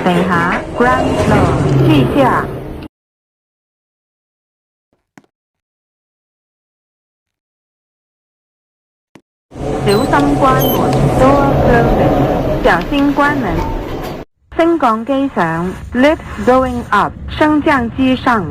地下 ground floor 地下。小心關門 door closing 小心關門。升降機上 lift going up 升降機上。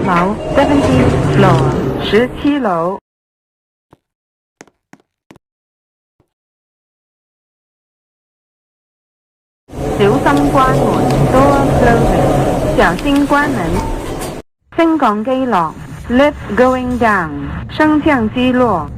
17樓 17th floor 17樓。小心關門 door closing 小心關門。升降機落 lift going down 升降機落。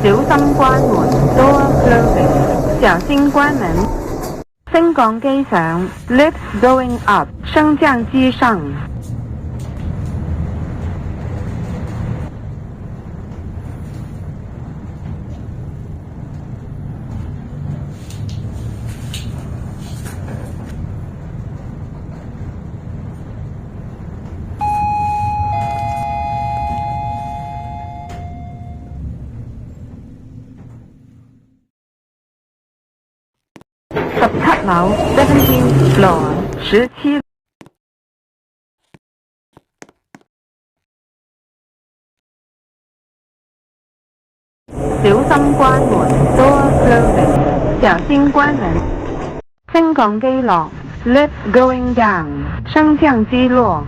小心關門 door closing 小心關門。升降機上 lift going up 升降機上。17樓 17th floor 17。小心關門 door closing 小心關門。升降機落 lift going down 升降機落。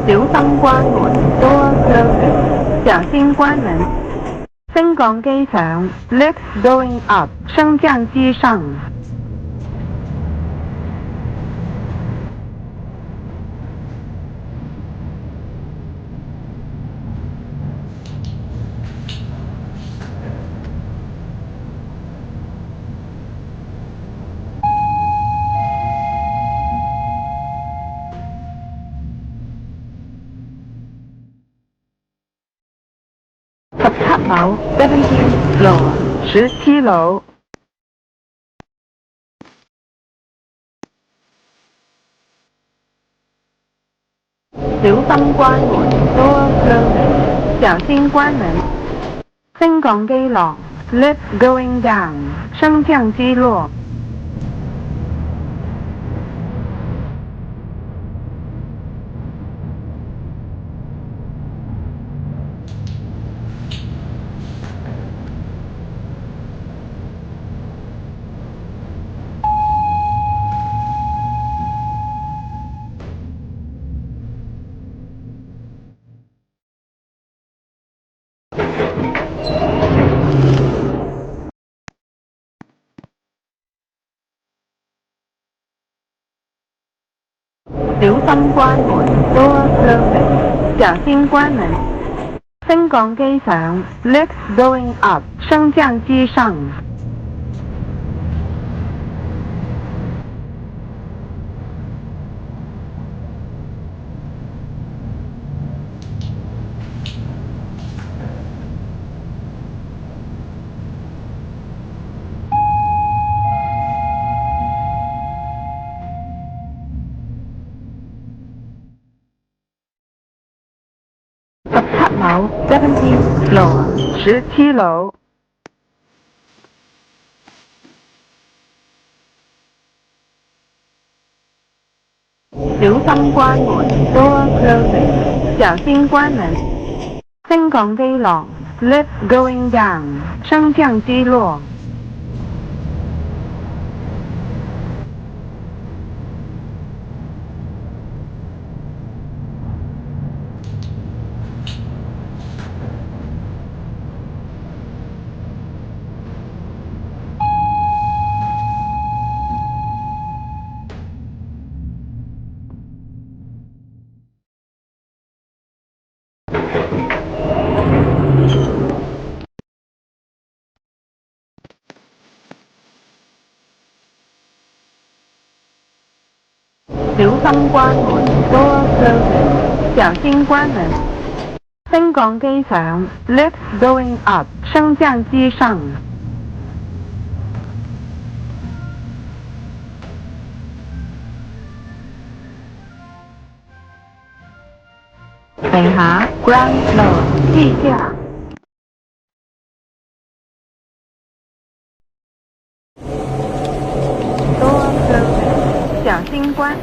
小心關門 door closing 小心關門。升降機上 lift going up 升降機上。17樓 17th floor 17樓。小心關門 door closing 小心關門。升降機落 lift going down 升降機落。小心關門 door closing 小心關門。升降機上 lift going up 升降機上。楼17 floor 17樓。小心關門 door closing 小心關門。升降機落 lift going down 升降機落。小心關門 door closing 小心關門。升降機上 lift going up 升降機上。地下 ground floor 地下。door closing 小心關。